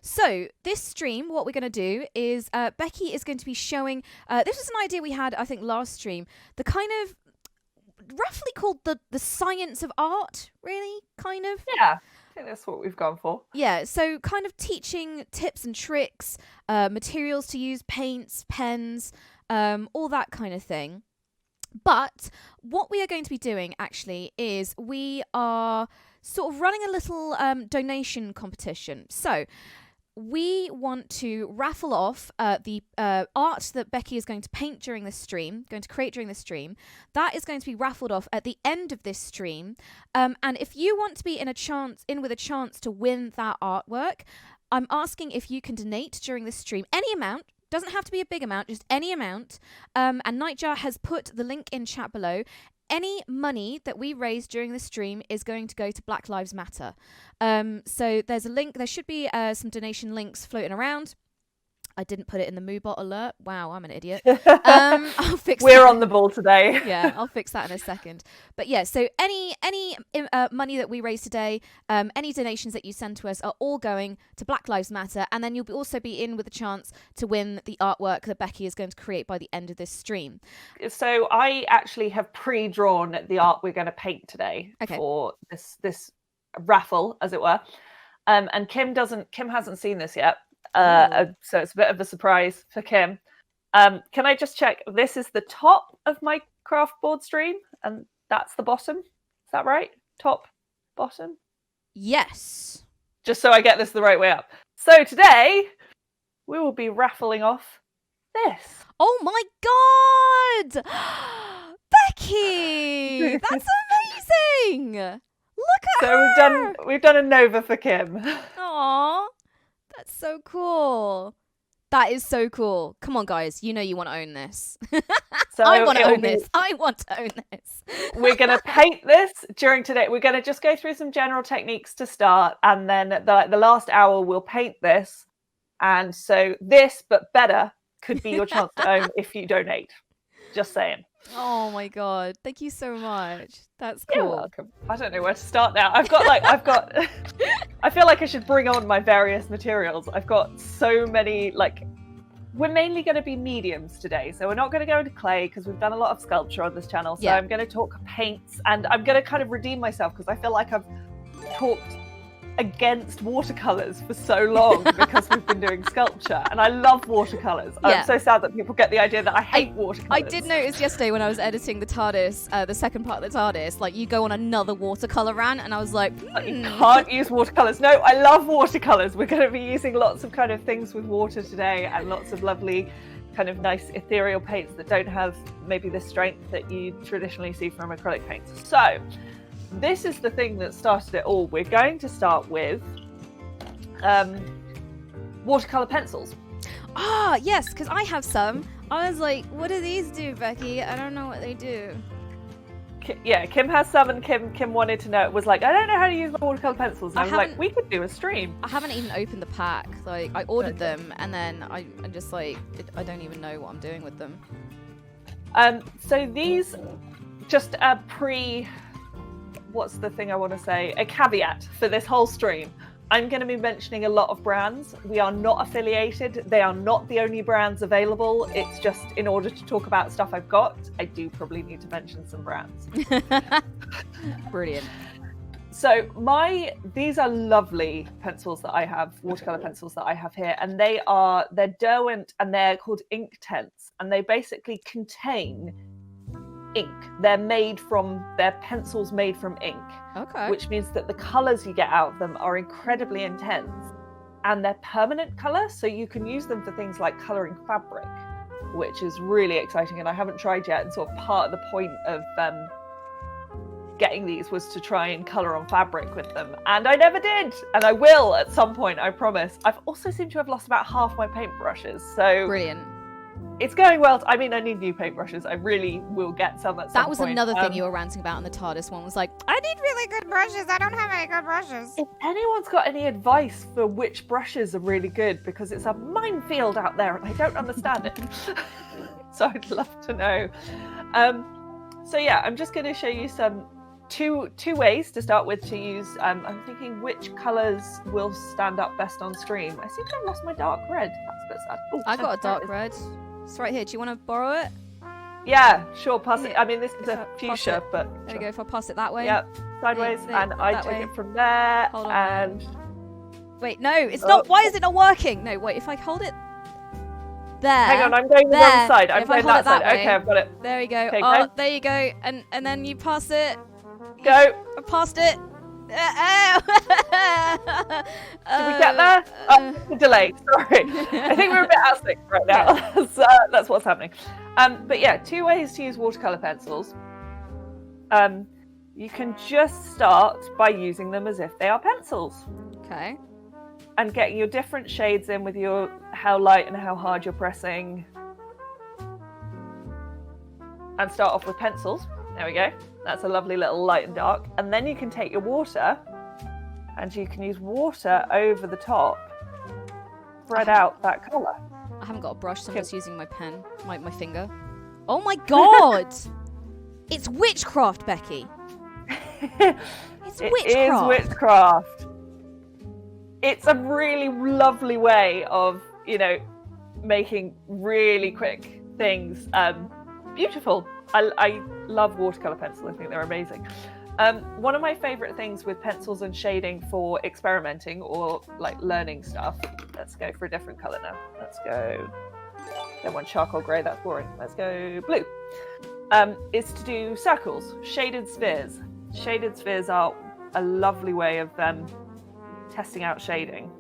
So this stream, what we're going to do is Becky is going to be showing, this was an idea we had, I think, last stream, the kind of roughly called the science of art, really, kind of. Yeah, I think that's what we've gone for. Yeah, so kind of teaching tips and tricks, materials to use, paints, pens, all that kind of thing. But what we are going to be doing actually is we are sort of running a little donation competition. So we want to raffle off the art that Becky is going to paint during this stream, going to create during this stream. That is going to be raffled off at the end of this stream. And if you want to be in with a chance to win that artwork, I'm asking if you can donate during this stream, any amount. Doesn't have to be a big amount, just any amount. And Nightjar has put the link in chat below. Any money that we raise during the stream is going to go to Black Lives Matter. So there's a link. There should be some donation links floating around. I didn't put it in the Moobot alert. Wow, I'm an idiot. I'll fix We're that. on the ball today. Yeah, I'll fix that in a second. But yeah, so any money that we raise today, any donations that you send to us are all going to Black Lives Matter, and then you'll also be in with a chance to win the artwork that Becky is going to create by the end of this stream. So I actually have pre-drawn the art we're going to paint today for this raffle, as it were. And Kim hasn't seen this yet. So it's a bit of a surprise for Kim. Can I just check? This is the top of my craft board stream, and that's the bottom. Is that right? Top, bottom? Yes. Just so I get this the right way up. So today, we will be raffling off this. Oh my God! Becky! That's amazing! Look at her! So we've done a Nova for Kim. Aww. That's so cool. That is so cool. Come on, guys. You know you want to own this. So I want to own this. I want to own this. We're going to paint this during today. We're going to just go through some general techniques to start. And then the last hour, we'll paint this. And so this, but better, could be your chance to own if you donate. Just saying. Oh my God. Thank you so much. That's cool. You're welcome. I don't know where to start now. I feel like I should bring on my various materials. I've got so many, we're mainly going to be mediums today. So we're not going to go into clay because we've done a lot of sculpture on this channel. So I'm going to talk paints, and I'm going to kind of redeem myself because I feel like I've talked against watercolors for so long because we've been doing sculpture, and I love watercolors. Yeah. I'm so sad that people get the idea that I hate watercolors. I did notice yesterday when I was editing the TARDIS, the second part of the TARDIS, you go on another watercolor rant, and I was like, You can't use watercolors. No, I love watercolors. We're going to be using lots of kind of things with water today, and lots of lovely kind of nice ethereal paints that don't have maybe the strength that you traditionally see from acrylic paints. So this is the thing that started it all. We're going to start with watercolor pencils. Ah, yes, because I have some. I was like, what do these do, Becky? I don't know what they do. Yeah, Kim has some, and Kim wanted to know. It was like, I don't know how to use my watercolor pencils. And I was like, we could do a stream. I haven't even opened the pack. I ordered them, and then I just I don't even know what I'm doing with them. So these, just a what's the thing I want to say? A caveat for this whole stream. I'm going to be mentioning a lot of brands. We are not affiliated. They are not the only brands available. It's just in order to talk about stuff I've got, I do probably need to mention some brands. Brilliant. So these are lovely pencils that I have, watercolor pencils that I have here, and they're Derwent, and they're called Inktense, and they basically contain ink. They're pencils made from ink. Okay. Which means that the colours you get out of them are incredibly intense, and they're permanent colour, so you can use them for things like colouring fabric, which is really exciting, and I haven't tried yet. And sort of part of the point of getting these was to try and colour on fabric with them, and I never did, and I will at some point, I promise. I've also seemed to have lost about half my paintbrushes, so brilliant. It's going well. I mean, I need new paintbrushes. I really will get some at some point. That was another thing you were ranting about in the TARDIS one, was like, I need really good brushes. I don't have any good brushes. If anyone's got any advice for which brushes are really good, because it's a minefield out there and I don't understand it. So I'd love to know. So yeah, I'm just going to show you some two ways to start with to use. I'm thinking which colours will stand up best on screen. I seem to have lost my dark red. That's a bit sad. Oh, I got a dark red. It's right here. Do you want to borrow it? Yeah, sure. Pass it. I mean, this is a fuchsia, but there we go. If I pass it that way. Yep, sideways, and I take it from there. Hold on. And wait, no, it's not. Why is it not working? No, wait. If I hold it there. Hang on, I'm going the wrong side. I'm going that side. Okay, I've got it. There we go. Okay, oh, there you go. And then you pass it. Go. I passed it. Did we get there? The delay. Sorry. I think we're a bit out of sync right now. So that's what's happening. But yeah, 2 ways to use watercolor pencils. You can just start by using them as if they are pencils. Okay. And getting your different shades in with your how light and how hard you're pressing. And start off with pencils. There we go. That's a lovely little light and dark. And then you can take your water and you can use water over the top. Spread out that colour. I haven't got a brush, so I'm just using my pen, my finger. Oh my god! It's witchcraft, Becky. It's witchcraft. It is witchcraft. It's a really lovely way of, making really quick things beautiful. I love watercolor pencils. I think they're amazing. One of my favorite things with pencils and shading for experimenting or like learning stuff. Let's go for a different color now. Let's go. Don't want charcoal grey. That's boring. Let's go blue. Is to do circles, shaded spheres. Shaded spheres are a lovely way of testing out shading.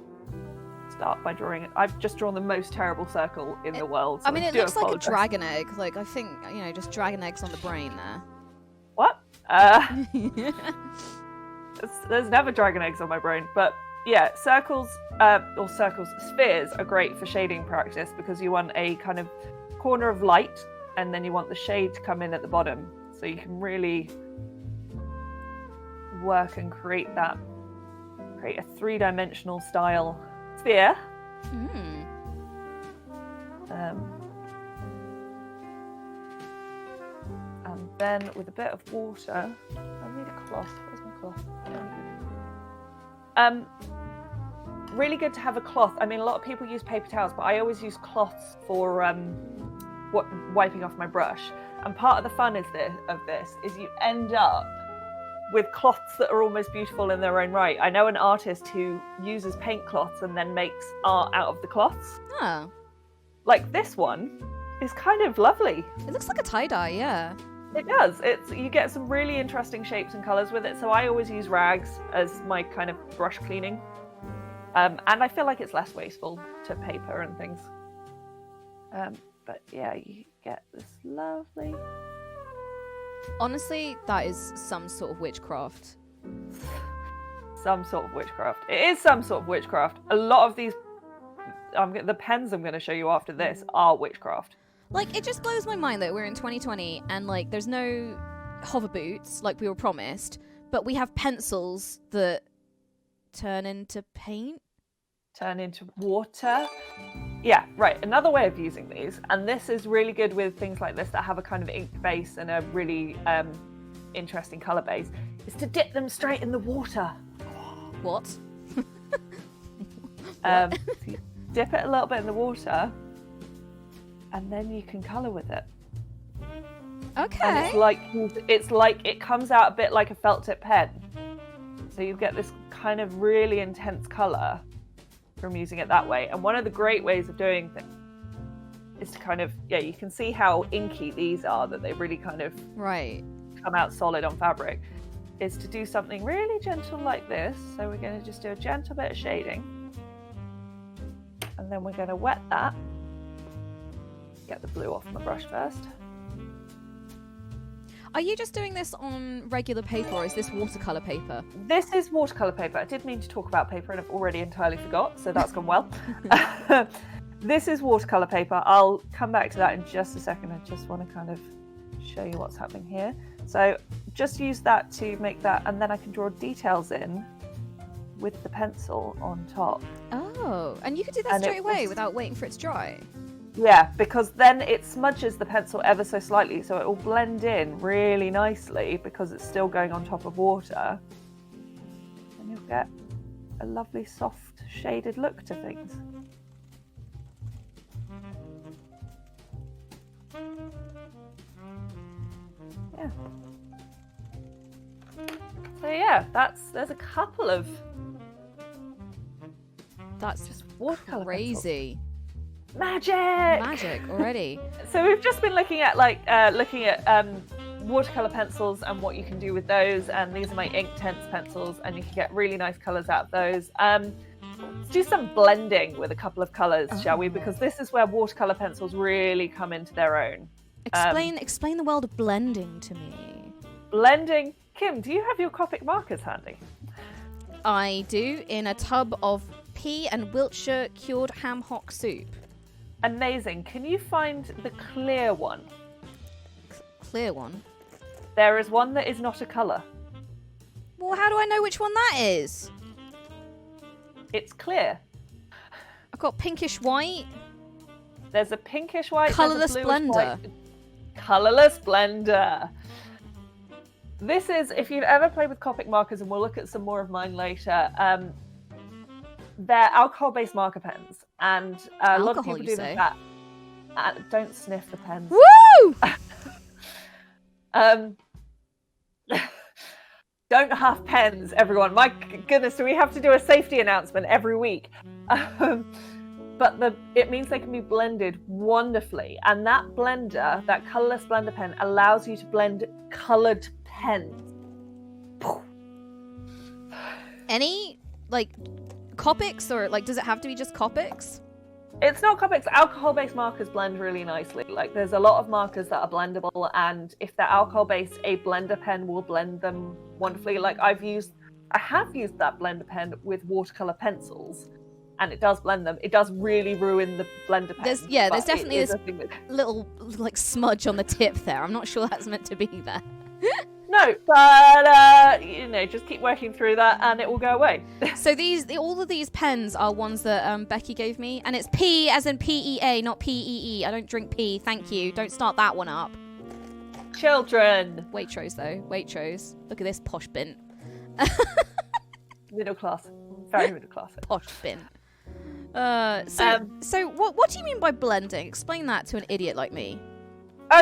Start by drawing it. I've just drawn the most terrible circle in the world. So I mean, it looks like a dragon egg. Like, I think, just dragon eggs on the brain there. What? There's never dragon eggs on my brain. But yeah, spheres are great for shading practice because you want a kind of corner of light and then you want the shade to come in at the bottom. So you can really work and create a 3-dimensional style sphere. And then with a bit of water, I need a cloth. Where's my cloth? Really good to have a cloth. I mean, a lot of people use paper towels, but I always use cloths for wiping off my brush. And part of the fun of this is you end up with cloths that are almost beautiful in their own right. I know an artist who uses paint cloths and then makes art out of the cloths. Oh. Like this one is kind of lovely. It looks like a tie-dye, yeah. It does. You get some really interesting shapes and colours with it. So I always use rags as my kind of brush cleaning. And I feel like it's less wasteful to paper and things. But yeah, you get this lovely... Honestly, that is some sort of witchcraft. Some sort of witchcraft. It is some sort of witchcraft. A lot of these, the pens I'm going to show you after this are witchcraft. Like, it just blows my mind that we're in 2020 and, like, there's no hover boots like we were promised, but we have pencils that turn into paint. Turn into water. Yeah, right. Another way of using these, and this is really good with things like this that have a kind of ink base and a really interesting colour base, is to dip them straight in the water. What? So you dip it a little bit in the water, and then you can colour with it. Okay. And it's like it comes out a bit like a felt tip pen. So you get this kind of really intense colour from using it that way. And one of the great ways of doing things is to kind of, you can see how inky these are, that they really kind of come out solid on fabric, is to do something really gentle like this. So we're going to just do a gentle bit of shading. And then we're going to wet that. Get the blue off my brush first. Are you just doing this on regular paper, or is this watercolour paper? This is watercolour paper. I did mean to talk about paper and I've already entirely forgot, so that's gone well. This is watercolour paper. I'll come back to that in just a second. I just want to kind of show you what's happening here. So just use that to make that, and then I can draw details in with the pencil on top. Oh, and you could do that straight away without waiting for it to dry? Yeah, because then it smudges the pencil ever so slightly, so it will blend in really nicely because it's still going on top of water. And you'll get a lovely soft shaded look to things. Yeah. So yeah, there's a couple of That's just watercolor crazy. Magic Already. So we've just been looking at watercolor pencils and what you can do with those, and these are my Inktense pencils, and you can get really nice colors out of those. Let's do some blending with a couple of colors, shall we? Because this is where watercolor pencils really come into their own. Explain the world of blending to me. Blending. Kim, do you have your Copic markers handy? I do, in a tub of pea and Wiltshire cured ham hock soup. Amazing. Can you find the clear one? Clear one? There is one that is not a colour. Well, how do I know which one that is? It's clear. I've got pinkish white. There's a pinkish white. Colourless blender. Colourless blender. This is, if you've ever played with Copic markers, and we'll look at some more of mine later, they're alcohol-based marker pens. And a lot of people do that. Don't sniff the pens. Woo! Don't have pens, everyone. My goodness, do we have to do a safety announcement every week? But it means they can be blended wonderfully. And that blender, that colourless blender pen, allows you to blend coloured pens. Any, Copics, or, does it have to be just Copics? It's not Copics. Alcohol-based markers blend really nicely. There's a lot of markers that are blendable, and if they're alcohol-based, a blender pen will blend them wonderfully. I have used that blender pen with watercolor pencils, and it does blend them. It does really ruin the blender pen. There's definitely this little smudge on the tip there. I'm not sure that's meant to be there. No, but just keep working through that, and it will go away. So all of these pens are ones that Becky gave me, and it's P as in PEA, not PEE. I don't drink pee, thank you. Don't start that one up. Children. Waitrose though, Waitrose. Look at this posh bin. Middle class, very middle class. Posh bin. So what do you mean by blending? Explain that to an idiot like me.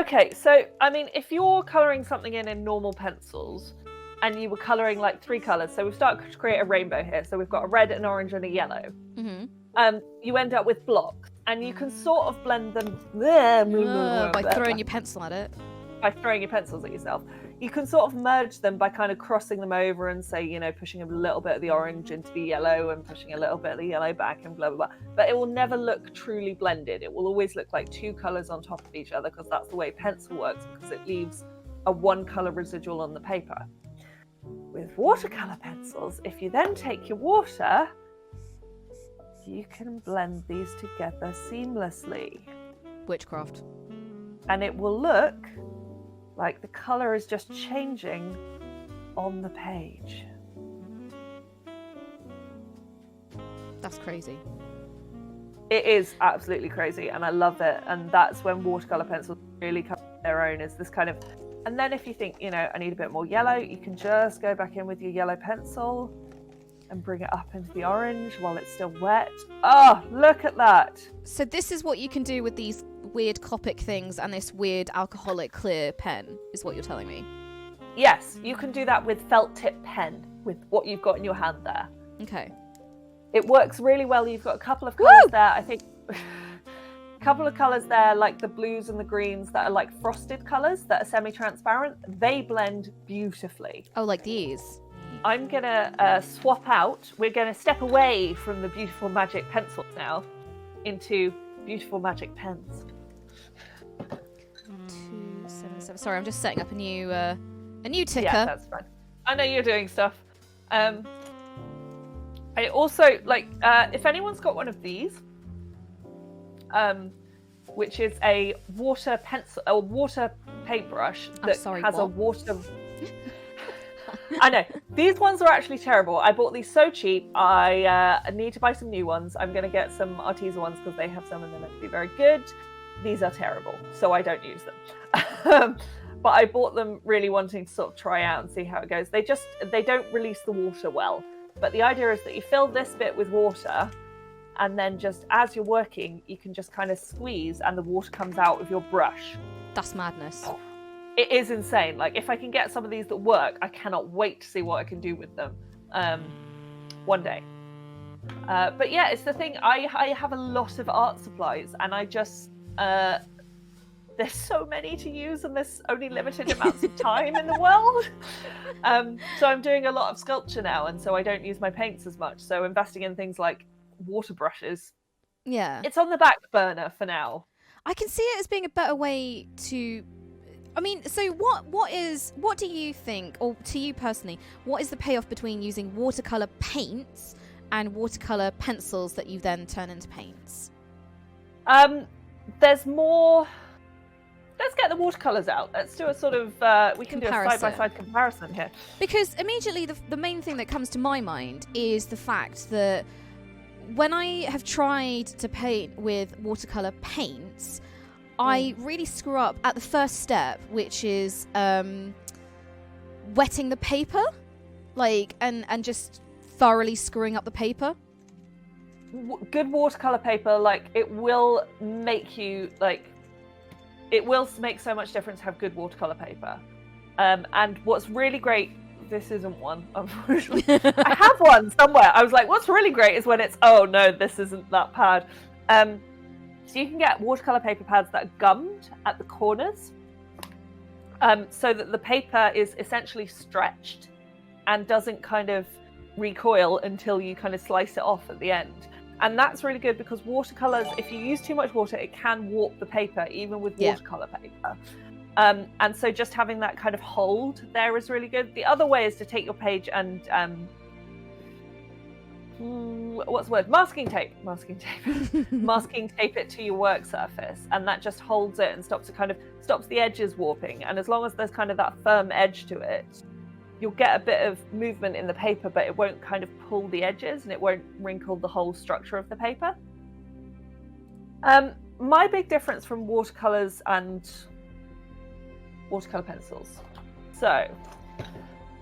Okay, so if you're colouring something in normal pencils, and you were colouring 3 colours, so we've started to create a rainbow here. So we've got a red, an orange, and a yellow. Mm-hmm. You end up with blocks, and you can sort of blend them by throwing your pencil at it. By throwing your pencils at yourself. You can sort of merge them by kind of crossing them over and say, pushing a little bit of the orange into the yellow and pushing a little bit of the yellow back and blah, blah, blah. But it will never look truly blended. It will always look like 2 colours on top of each other, because that's the way pencil works, because it leaves a 1 colour residual on the paper. With watercolour pencils, if you then take your water, you can blend these together seamlessly. Witchcraft. And it will look like the colour is just changing on the page. That's crazy. It is absolutely crazy, and I love it. And that's when watercolour pencils really come to their own, is this kind of... And then if you think, I need a bit more yellow, you can just go back in with your yellow pencil and bring it up into the orange while it's still wet. Oh, look at that. So this is what you can do with these weird Copic things and this weird alcoholic clear pen, is what you're telling me? Yes, you can do that with felt tip pen, with what you've got in your hand there. Okay. It works really well. You've got a couple of colours there, I think. A couple of colours there, like the blues and the greens, that are like frosted colours that are semi-transparent. They blend beautifully. Oh, like these? I'm going to swap out. We're going to step away from the beautiful magic pencils now into beautiful magic pens. 277. Sorry, I'm just setting up a new ticker. Yeah, that's fine. I know you're doing stuff. I also if anyone's got one of these, which is a water pencil, a water paintbrush that has a water. I know. These ones are actually terrible. I bought these so cheap. I need to buy some new ones. I'm going to get some Arteza ones because they have some and they're meant to be very good. These are terrible, so I don't use them. But I bought them really wanting to sort of try out and see how it goes. They don't release the water well. But the idea is that you fill this bit with water, and then just as you're working, you can just kind of squeeze and the water comes out of your brush. That's madness. It is insane. Like, if I can get some of these that work, I cannot wait to see what I can do with them one day. But yeah, it's the thing. I have a lot of art supplies, and I just... there's so many to use, and there's only limited amounts of time in the world. So I'm doing a lot of sculpture now, and so I don't use my paints as much. So investing in things like water brushes, it's on the back burner for now. I can see it as being a better way to... I mean, so what do you think, or to you personally, what is the payoff between using watercolour paints and watercolour pencils that you then turn into paints? There's more... Let's get the watercolours out. Let's do a sort of... we can Comparison. do a side-by-side comparison here. Because immediately the main thing that comes to my mind is the fact that when I have tried to paint with watercolour paints, I really screw up at the first step, which is wetting the paper, like, and just thoroughly screwing up the paper. Good watercolour paper, like, it will make you, like... It will make so much difference to have good watercolour paper. And what's really great... This isn't one, unfortunately. I have one somewhere. I was like, what's really great is when it's, oh no, this isn't that pad. So you can get watercolour paper pads that are gummed at the corners, so that the paper is essentially stretched and doesn't kind of recoil until you kind of slice it off at the end. And that's really good because watercolours, if you use too much water, it can warp the paper, even with watercolour paper. And so just having that kind of hold there is really good. The other way is to take your page and what's the word? Masking tape it to your work surface, and that just holds it and stops the edges warping. And as long as there's kind of that firm edge to it, you'll get a bit of movement in the paper, but it won't kind of pull the edges and it won't wrinkle the whole structure of the paper. My big difference from watercolors and watercolor pencils. So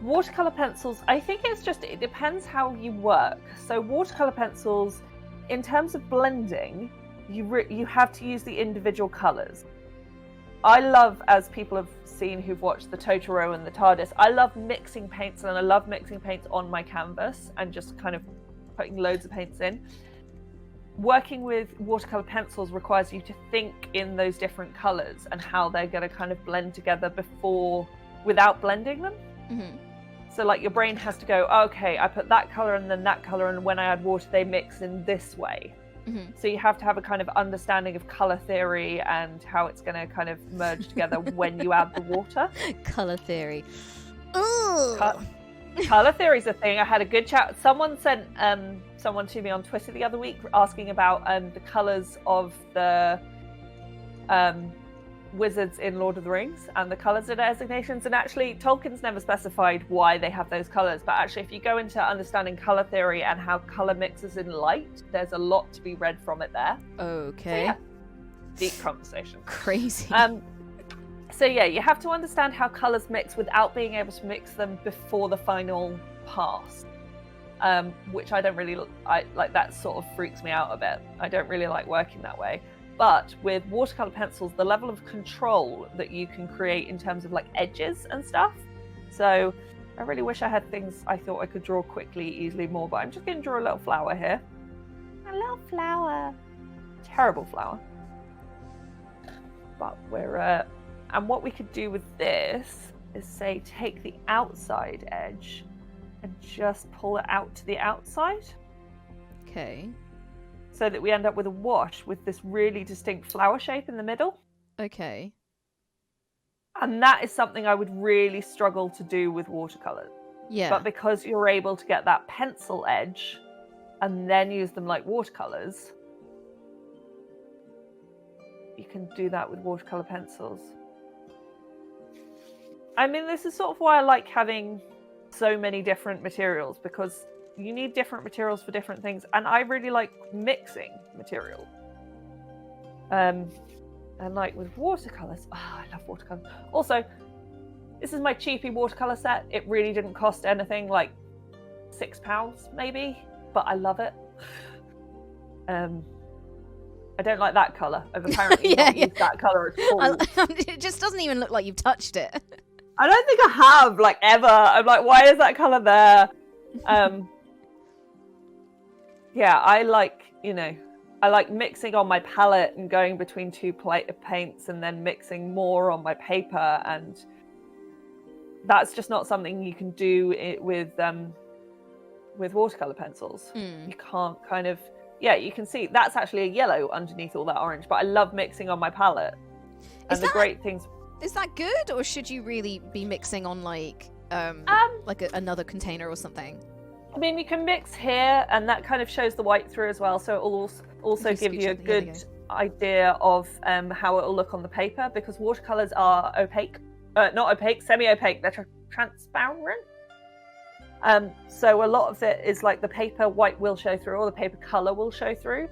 watercolor pencils, I think it depends how you work. So watercolor pencils, in terms of blending, you have to use the individual colors. I love, as people have seen who've watched the Totoro and the TARDIS, I love mixing paints, and I love mixing paints on my canvas and just kind of putting loads of paints in. Working with watercolor pencils requires you to think in those different colors and how they're going to kind of blend together without blending them. Mm-hmm. So like your brain has to go, okay, I put that color and then that color, and when I add water they mix in this way. Mm-hmm. So you have to have a kind of understanding of color theory and how it's going to kind of merge together when you add the water. Color theory. Color theory is a thing. I had a good chat. Someone sent someone to me on Twitter the other week asking about the colors of the wizards in Lord of the Rings and the colors of designations. And actually, Tolkien's never specified why they have those colors. But actually, if you go into understanding color theory and how color mixes in light, there's a lot to be read from it there. Okay. So, yeah, deep conversation. Crazy. So yeah, you have to understand how colors mix without being able to mix them before the final pass. Which I don't really like. That sort of freaks me out a bit. I don't really like working that way. But with watercolor pencils, the level of control that you can create in terms of like edges and stuff. So I really wish I had things I thought I could draw quickly, easily more, but I'm just going to draw a little flower here. A little flower. Terrible flower. But and what we could do with this is say take the outside edge and just pull it out to the outside. Okay. So that we end up with a wash with this really distinct flower shape in the middle. Okay. And that is something I would really struggle to do with watercolors. Yeah. But because you're able to get that pencil edge and then use them like watercolors, you can do that with watercolor pencils. I mean, this is sort of why I like having so many different materials because you need different materials for different things, and I really like mixing material. And like with watercolors, I love watercolors. Also, this is my cheapy watercolor set. It really didn't cost anything, like £6 maybe, but I love it. I don't like that colour. I've apparently not used that colour at all. It just doesn't even look like you've touched it. I don't think I have, like, ever. I'm like, why is that colour there? Yeah, I like, I like mixing on my palette and going between two paints and then mixing more on my paper, and that's just not something you can do with watercolor pencils. You can't kind of, you can see that's actually a yellow underneath all that orange, but I love mixing on my palette. And great things. Is that good, or should you really be mixing on like another container or something? I mean, you can mix here, and that kind of shows the white through as well, so it will also give you a good idea of how it will look on the paper, because watercolors are opaque. Not opaque, semi-opaque. They're transparent. So a lot of it is like the paper white will show through, or the paper color will show through.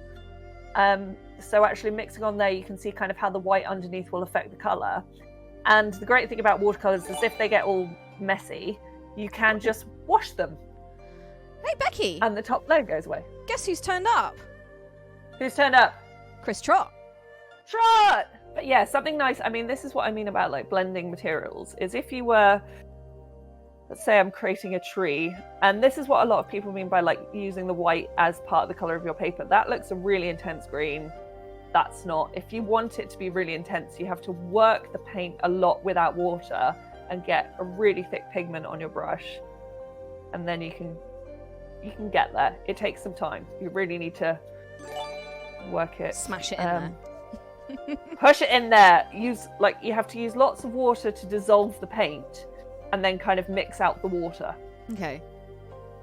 So actually mixing on there, you can see kind of how the white underneath will affect the color. And the great thing about watercolors is if they get all messy, you can just wash them. Hey, Becky! And the top layer goes away. Guess who's turned up? Who's turned up? Chris Trott. Trott! But yeah, something nice. I mean, this is what I mean about like blending materials, is if you were, let's say I'm creating a tree, and this is what a lot of people mean by like using the white as part of the color of your paper. That looks a really intense green. That's not. If you want it to be really intense, you have to work the paint a lot without water and get a really thick pigment on your brush. And then you can get there. It takes some time. You really need to work it. Smash it in there. Push it in there. You have to use lots of water to dissolve the paint, and then kind of mix out the water. Okay.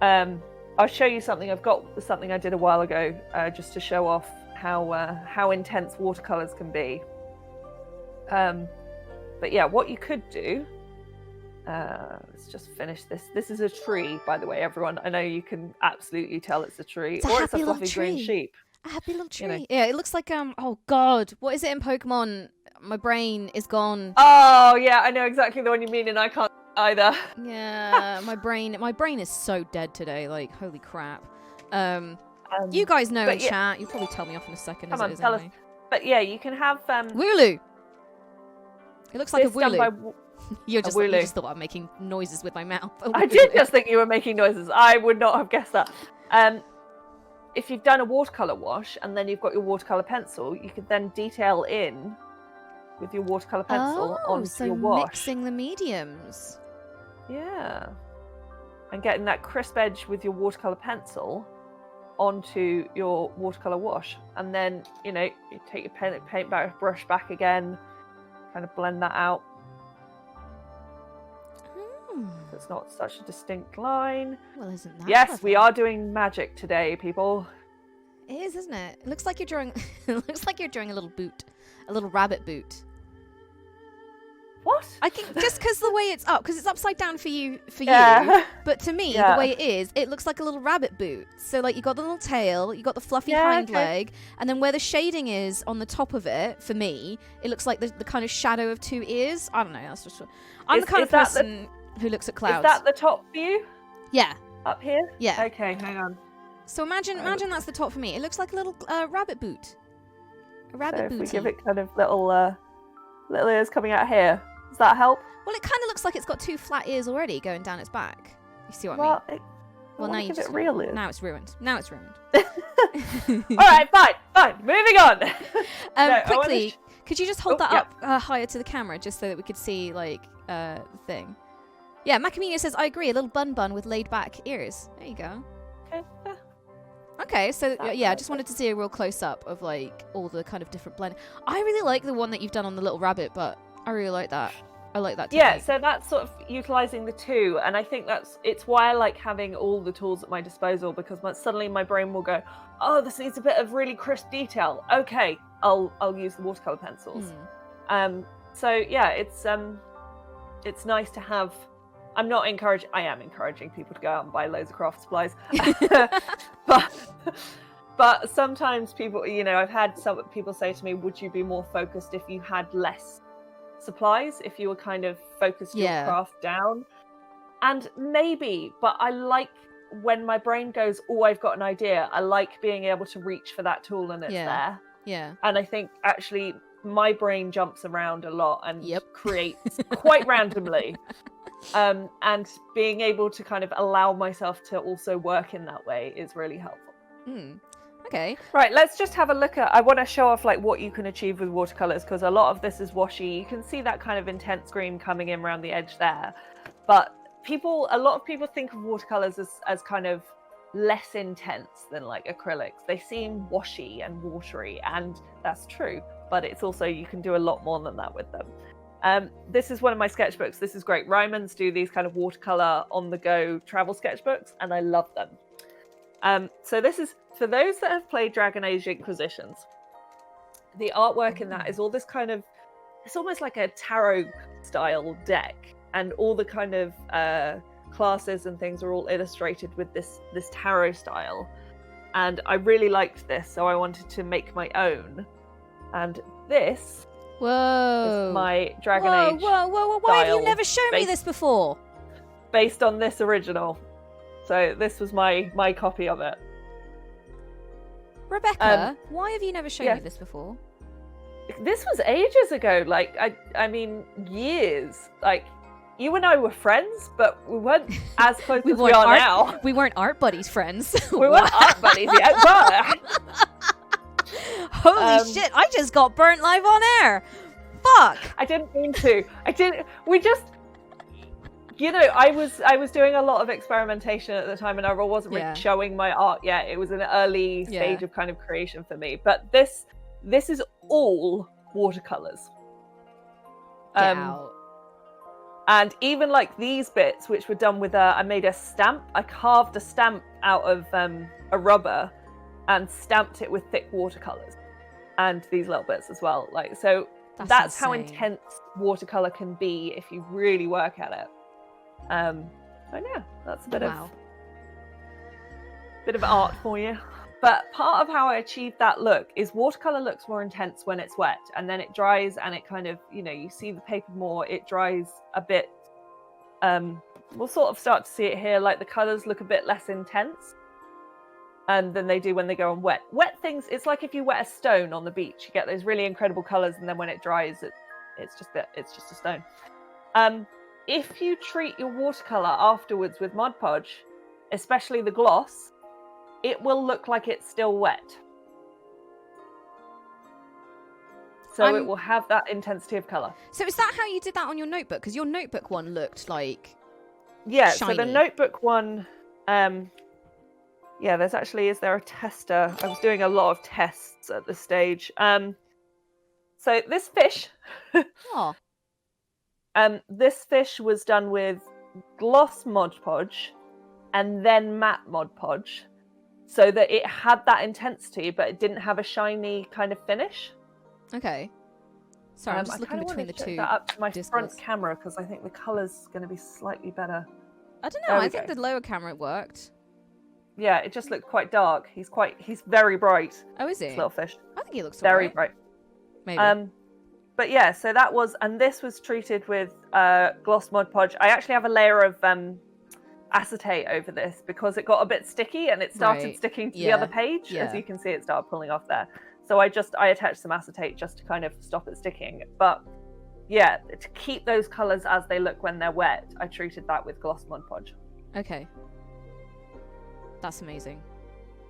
I'll show you something. I've got something I did a while ago, just to show off how intense watercolors can be. But yeah, what you could do. Let's just finish this. This is a tree, by the way, everyone. I know you can absolutely tell it's a tree, or it's a fluffy green sheep. A happy little tree. Yeah, it looks like oh god, what is it in Pokemon? My brain is gone. Oh yeah, I know exactly the one you mean, and I can't either. Yeah, my brain is so dead today. Like, holy crap. You guys know in chat. You'll probably tell me off in a second. Come on, tell us. But yeah, you can have Wooloo. It looks like a Wooloo. You just thought I'm making noises with my mouth. I did just think you were making noises. I would not have guessed that. If you've done a watercolor wash and then you've got your watercolor pencil, you could then detail in with your watercolor pencil onto your wash. Mixing the mediums. Yeah. And getting that crisp edge with your watercolor pencil onto your watercolor wash. And then, you take your paint brush back again, kind of blend that out. So it's not such a distinct line. Well, isn't that? Yes, we are doing magic today, people. It is, isn't it? It looks like you're drawing. It looks like you're drawing a little boot, a little rabbit boot. What? I think just because the way it's up, because it's upside down for you. But to me, the way it is, it looks like a little rabbit boot. So like you got the little tail, you got the fluffy hind leg, and then where the shading is on the top of it, for me, it looks like the kind of shadow of two ears. I don't know. That's just. I'm the kind of person who looks at clouds. Is that the top view? Yeah. Up here? Yeah. Okay, hang on. So imagine that's the top for me. It looks like a little rabbit boot. A rabbit booty. If we give it kind of little ears coming out here. Does that help? Well, it kind of looks like it's got two flat ears already going down its back. You see what I mean? Well, now you give it real ears. Now it's ruined. All right, fine. Moving on. Quickly, could you just hold that up higher to the camera just so that we could see like the thing? Yeah, Macamina says, I agree, a little bun with laid back ears. There you go. Okay, so I just wanted to see a real close up of like all the kind of different blend. I really like the one that you've done on the little rabbit, but I really like that. I like that technique. Yeah, so that's sort of utilising the two, and I think it's why I like having all the tools at my disposal, because suddenly my brain will go, oh, this needs a bit of really crisp detail. Okay, I'll use the watercolour pencils. So yeah, it's nice to have I'm not encouraging. I am encouraging people to go out and buy loads of craft supplies, but sometimes people, you know, I've had some people say to me, "Would you be more focused if you had less supplies? If you were kind of focused your craft down?" And maybe, but I like when my brain goes, "Oh, I've got an idea." I like being able to reach for that tool and it's there. Yeah. And I think actually my brain jumps around a lot and creates quite randomly. And being able to kind of allow myself to also work in that way is really helpful. Okay. Right, let's just have a look at, I want to show off like what you can achieve with watercolors, because a lot of this is washy. You can see that kind of intense green coming in around the edge there. But a lot of people think of watercolors as kind of less intense than like acrylics. They seem washy and watery, and that's true, but it's also, you can do a lot more than that with them. This is one of my sketchbooks. This is great. Ryman's do these kind of watercolor on the go travel sketchbooks, and I love them. So this is for those that have played Dragon Age Inquisitions. The artwork in that is all this kind of, it's almost like a tarot style deck, and all the kind of classes and things are all illustrated with this tarot style. And I really liked this, so I wanted to make my own. And this is my Dragon Age. Whoa! Why have you never shown me this before? Based on this original. So this was my copy of it. Rebecca, why have you never shown me this before? This was ages ago. Like I mean, years. Like you and I were friends, but we weren't as close as we are now. We weren't art buddies friends. We weren't art buddies yet, but holy shit, I just got burnt live on air. Fuck. I didn't mean to. We just, you know, I was doing a lot of experimentation at the time, and I wasn't really showing my art yet. It was an early stage of kind of creation for me. But this is all watercolors. And even like these bits, which were done with I made a stamp. I carved a stamp out of a rubber and stamped it with thick watercolors, and these little bits as well. Like, so that's how intense watercolor can be if you really work at it. So yeah, that's a bit of art for you. But part of how I achieved that look is watercolor looks more intense when it's wet, and then it dries and it kind of, you know, you see the paper more, it dries a bit. We'll sort of start to see it here, like the colors look a bit less intense than they do when they go on wet. Wet things, it's like if you wet a stone on the beach, you get those really incredible colors, and then when it dries, it's just a stone. If you treat your watercolor afterwards with Modge Podge, especially the gloss, it will look like it's still wet. So it will have that intensity of color. So is that how you did that on your notebook? Because your notebook one looked like shiny. So the notebook one, there's actually, is there a tester? I was doing a lot of tests at this stage. So this fish, this fish was done with gloss Modge Podge and then matte Modge Podge, so that it had that intensity, but it didn't have a shiny kind of finish. Okay. Sorry, I'm just looking between the two. That up to my front camera, because I think the colour's going to be slightly better. I don't know. I think the lower camera worked. Yeah, it just looked quite dark. He's very bright. Oh, is he? This little fish. I think he looks very bright. Maybe. But yeah, so that was, and this was treated with gloss Modge Podge. I actually have a layer of acetate over this because it got a bit sticky and it started sticking to the other page. As you can see, it started pulling off there. So I attached some acetate just to kind of stop it sticking. But yeah, to keep those colours as they look when they're wet, I treated that with gloss Modge Podge. Okay. That's amazing.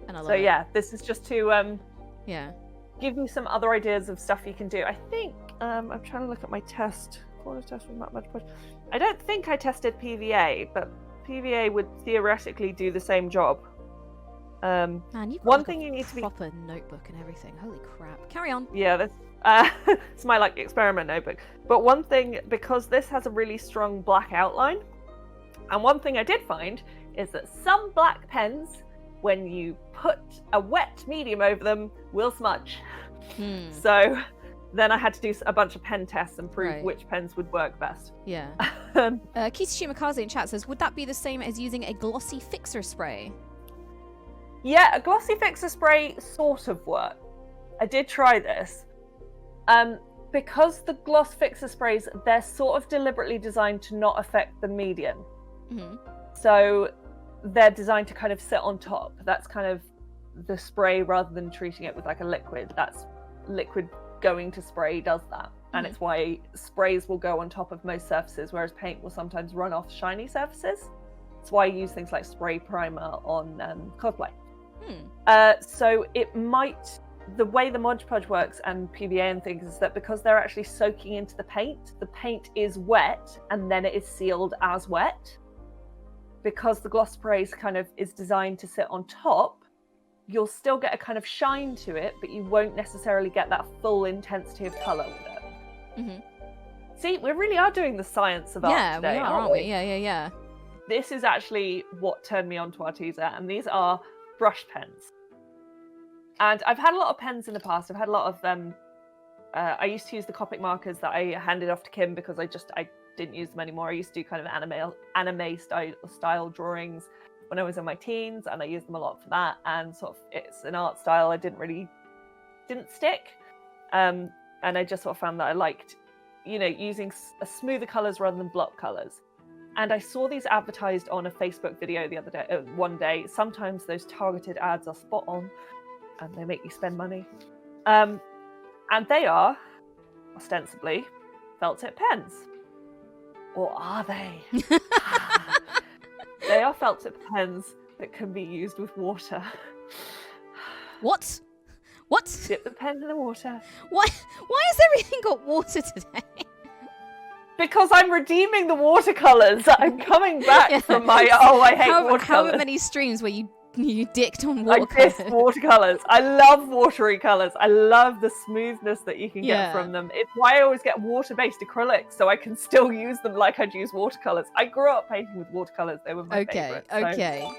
And I love it. So yeah, this is just to give you some other ideas of stuff you can do. I think I'm trying to look at my test. Corner test with Modge Podge. I don't think I tested PVA, but PVA would theoretically do the same job. Man, you've got one thing you need to be proper notebook and everything. Holy crap! Carry on. Yeah, this it's my like experiment notebook. But one thing, because this has a really strong black outline, and one thing I did find is that some black pens, when you put a wet medium over them, will smudge. So then I had to do a bunch of pen tests and prove Right. which pens would work best. Yeah. Um, Kishi Shimakaze in chat says, would that be the same as using a glossy fixer spray? Yeah, a glossy fixer spray sort of worked. I did try this. Because the gloss fixer sprays, they're sort of deliberately designed to not affect the medium. Mm-hmm. So they're designed to kind of sit on top. That's kind of the spray rather than treating it with like a liquid. That's liquid going to spray does that. And it's why sprays will go on top of most surfaces, whereas paint will sometimes run off shiny surfaces. It's why I use things like spray primer on cosplay. So it might, the way the Modge Podge works and PVA and things is that because they're actually soaking into the paint is wet and then it is sealed as wet. Because the gloss sprays kind of is designed to sit on top, you'll still get a kind of shine to it, but you won't necessarily get that full intensity of colour with it. Mm-hmm. See, we really are doing the science of art today, we are, aren't we? Yeah. This is actually what turned me on to Arteza, and these are brush pens. And I've had a lot of pens in the past. I've had a lot of I used to use the Copic markers that I handed off to Kim because I didn't use them anymore. I used to do kind of anime style drawings when I was in my teens, and I used them a lot for that. And sort of, it's an art style I didn't stick. And I just sort of found that I liked, using smoother colours rather than block colours. And I saw these advertised on a Facebook video the other day. One day, sometimes those targeted ads are spot on, and they make you spend money. And they are ostensibly felt tip pens. Or are they? They are felt tip pens that can be used with water. What? Dip the pen in the water. Why has everything got water today? Because I'm redeeming the watercolours. I'm coming back from my, I hate watercolours. How many streams where you dicked on I watercolours? diss watercolours. I love watery colours. I love the smoothness that you can get from them. It's why I always get water-based acrylics, so I can still use them like I'd use watercolours. I grew up painting with watercolours. They were my favourite. Okay.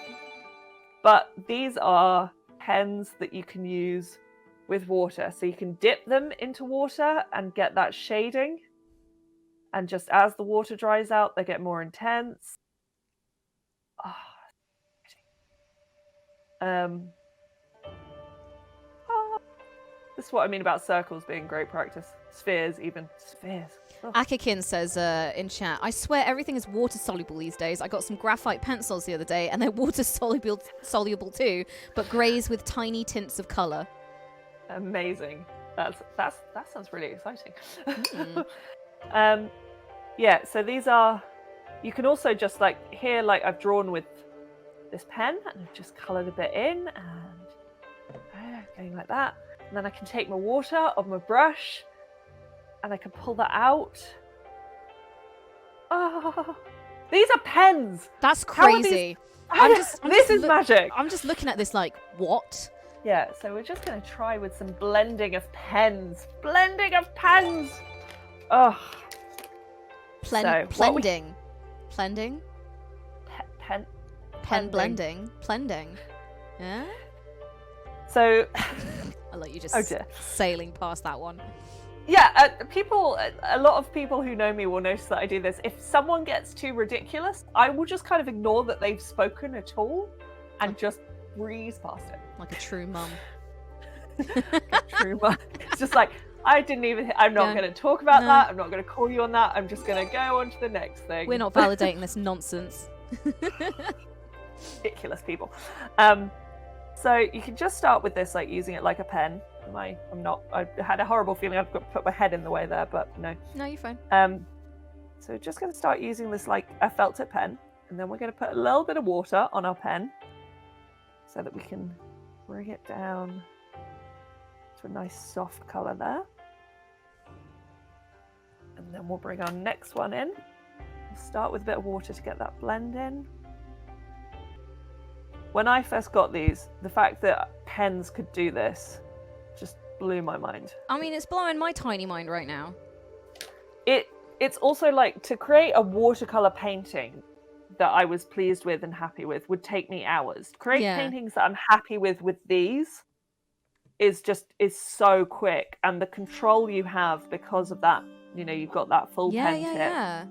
But these are pens that you can use with water. So you can dip them into water and get that shading. And just as the water dries out, they get more intense. This is what I mean about circles being great practice. Spheres, even. Spheres. Akakin says in chat, I swear everything is water soluble these days. I got some graphite pencils the other day and they're water soluble too, but greys with tiny tints of colour. Amazing. That sounds really exciting. Yeah, so these are, you can also just here, I've drawn with this pen and I've just coloured a bit in and going like that. And then I can take my water on my brush and I can pull that out. Oh, these are pens. That's crazy. This is magic. I'm just looking at this what? Yeah, so we're just going to try with some blending of pens. Blending of pens! Oh. Blending. Blending? Pen blending. Blending. Yeah? So... I'll let you just sailing past that one. Yeah, a lot of people who know me will notice that I do this. If someone gets too ridiculous, I will just kind of ignore that they've spoken at all and just breeze past it. Like a true mum. True mum. It's just I'm not going to talk about that. I'm not going to call you on that. I'm just going to go on to the next thing. We're not validating this nonsense. Ridiculous people. So you can just start with this, using it like a pen. I had a horrible feeling I've got to put my head in the way there, but no. No, you're fine. So we're just going to start using this like a felt tip pen, and then we're going to put a little bit of water on our pen so that we can bring it down to a nice soft colour there. And then we'll bring our next one in. We'll start with a bit of water to get that blend in. When I first got these, the fact that pens could do this just blew my mind. I mean, it's blowing my tiny mind right now. It's also to create a watercolour painting that I was pleased with and happy with would take me hours. To create paintings that I'm happy with these is so quick, and the control you have because of that, you've got that full pen tip.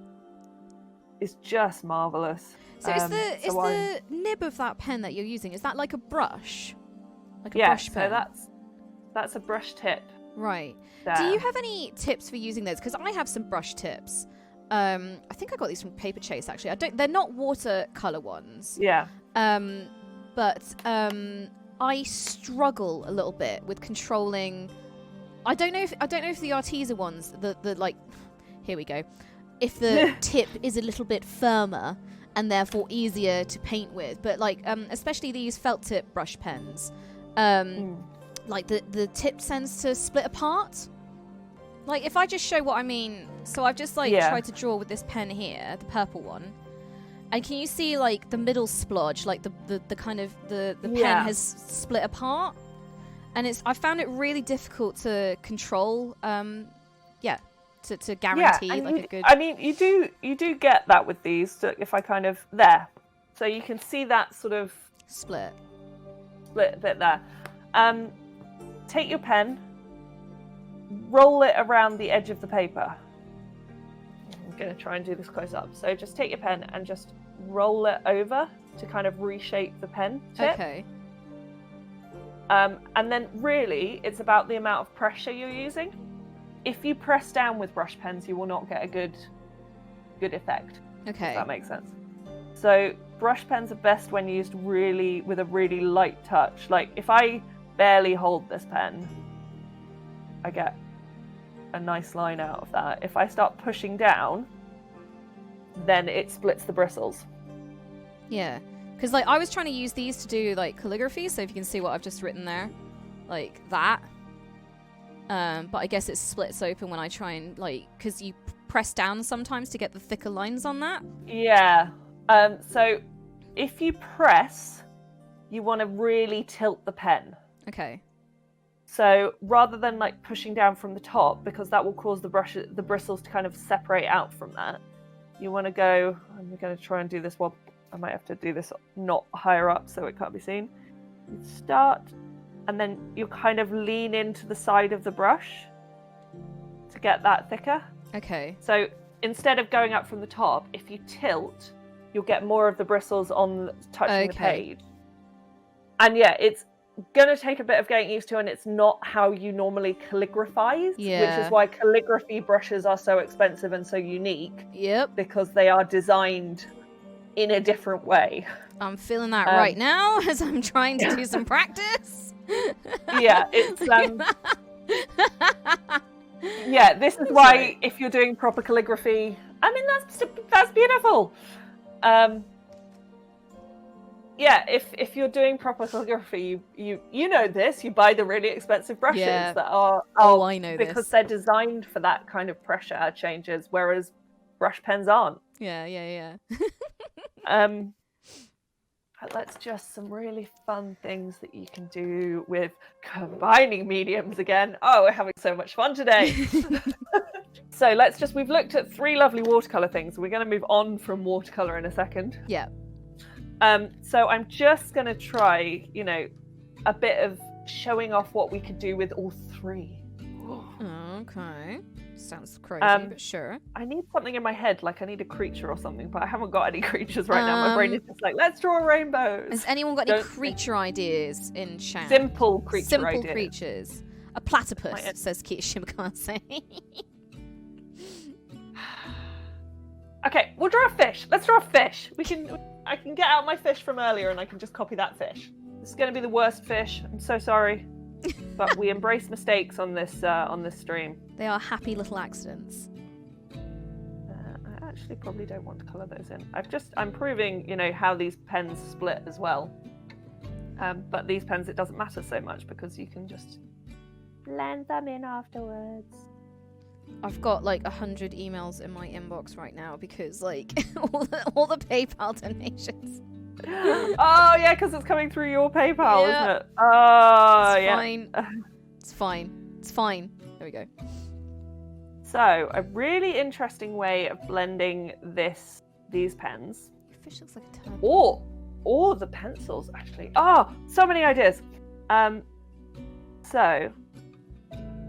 Is just marvelous. So is the nib of that pen that you're using, is that like a brush? Like a brush pen? So that's a brush tip. Right. There. Do you have any tips for using those? Because I have some brush tips. I think I got these from Paper Chase actually. They're not watercolor ones. Yeah. But I struggle a little bit with controlling. I don't know if the Arteza ones, the like, here we go. If the tip is a little bit firmer and therefore easier to paint with, but like especially these felt tip brush pens, like the tip tends to split apart. Like if I just show what I mean, so I've just like tried to draw with this pen here, the purple one. And can you see like the middle splodge, like the kind of the pen has split apart, and I found it really difficult to control. To guarantee like a good. I mean, you do get that with these. So if I kind of there, so you can see that sort of split bit there. Take your pen, roll it around the edge of the paper. I'm going to try and do this close up. So just take your pen and just roll it over to kind of reshape the pen tip. Okay. And then really, it's about the amount of pressure you're using. If you press down with brush pens, you will not get a good effect. Okay. If that makes sense. So brush pens are best when used really with a really light touch. Like if I barely hold this pen, I get a nice line out of that. If I start pushing down, then it splits the bristles. Yeah, because like I was trying to use these to do like calligraphy, so if you can see what I've just written there, like that. But I guess it splits open when I try and like, because you press down sometimes to get the thicker lines on that. Yeah. So if you press, you want to really tilt the pen. Okay. So rather than like pushing down from the top, because that will cause the bristles to kind of separate out from that, you want to go, I'm going to try and do this one. I might have to do this not higher up so it can't be seen. You start, and then you kind of lean into the side of the brush to get that thicker. Okay. So instead of going up from the top, if you tilt, you'll get more of the bristles on touching the page. And yeah, it's going to take a bit of getting used to, and it's not how you normally calligraphize, which is why calligraphy brushes are so expensive and so unique. Yep. Because they are designed in a different way. I'm feeling that right now as I'm trying to do some practice. Yeah, it's yeah, this is why if you're doing proper calligraphy, I mean that's beautiful. Yeah, if you're doing proper calligraphy, you know this, you buy the really expensive brushes that are I know because this. they're designed for that kind of pressure changes, whereas brush pens aren't. Yeah. Let's just some really fun things that you can do with combining mediums again. Oh, we're having so much fun today. So we've looked at 3 lovely watercolor things. We're going to move on from watercolor in a second. Yeah. So I'm just going to try, a bit of showing off what we could do with all 3. Okay. Sounds crazy, but sure. I need something in my head, like I need a creature or something, but I haven't got any creatures right now. My brain is just like, let's draw rainbows. Has anyone got any creature ideas in chat? Simple creature ideas. Creatures. A platypus, says Keisha McCarthy. Okay, we'll draw a fish. Let's draw a fish. I can get out my fish from earlier and I can just copy that fish. This is going to be the worst fish. I'm so sorry. But we embrace mistakes on this stream. They are happy little accidents. I actually probably don't want to colour those in. I'm proving, how these pens split as well. But these pens, it doesn't matter so much because you can just blend them in afterwards. I've got like 100 emails in my inbox right now because like all the PayPal donations. Oh yeah, because it's coming through your PayPal, isn't it? Oh yeah. Fine. It's fine. There we go. So a really interesting way of blending these pens. Your fish looks like a turtle. Or the pencils actually. Oh, so many ideas. So,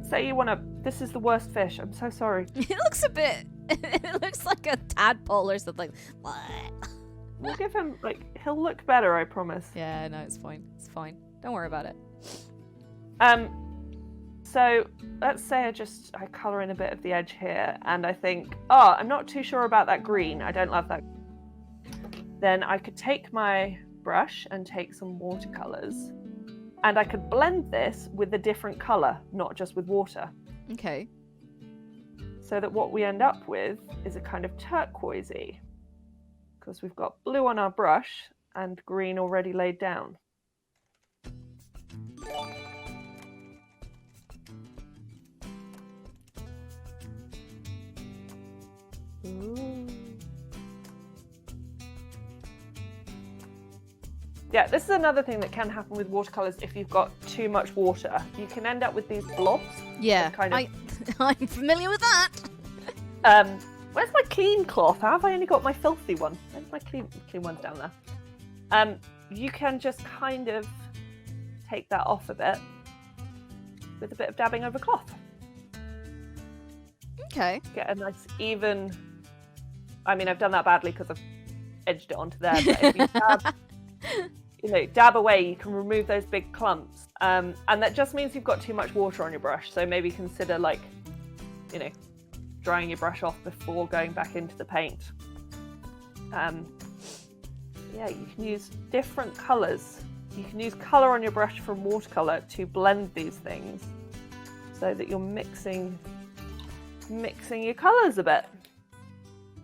say you want to... This is the worst fish. I'm so sorry. It looks a bit... It looks like a tadpole or something. We'll give him, like, he'll look better, I promise. Yeah, no, it's fine. It's fine. Don't worry about it. So, let's say I colour in a bit of the edge here, and I think, oh, I'm not too sure about that green. I don't love that. Then I could take my brush and take some watercolours, and I could blend this with a different colour, not just with water. Okay. So that what we end up with is a kind of turquoisey, because we've got blue on our brush and green already laid down. Ooh. Yeah, this is another thing that can happen with watercolours if you've got too much water. You can end up with these blobs. Yeah, kind of... I'm familiar with that. Where's my clean cloth? How have I only got my filthy one? Where's my clean ones down there? You can just kind of take that off a bit with a bit of dabbing over cloth. Okay. Get a nice even... I mean, I've done that badly because I've edged it onto there, but if you dab, dab away, you can remove those big clumps. And that just means you've got too much water on your brush, so maybe consider, like, drying your brush off before going back into the paint. Yeah, you can use different colours. You can use colour on your brush from watercolour to blend these things so that you're mixing your colours a bit.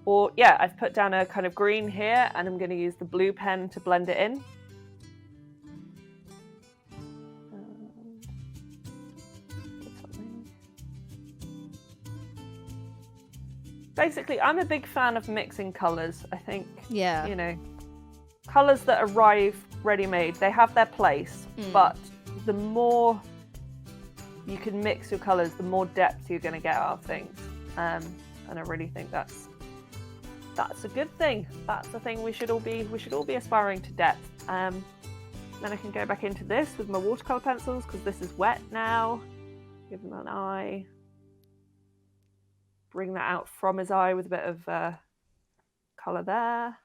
Or, yeah, I've put down a kind of green here, and I'm going to use the blue pen to blend it in. Basically, I'm a big fan of mixing colours. I think, colours that arrive ready-made, they have their place, but the more you can mix your colours, the more depth you're going to get out of things. And I really think that's a good thing. That's the thing we should all be aspiring to depth. Then I can go back into this with my watercolour pencils because this is wet now. Give him an eye. Bring that out from his eye with a bit of colour there.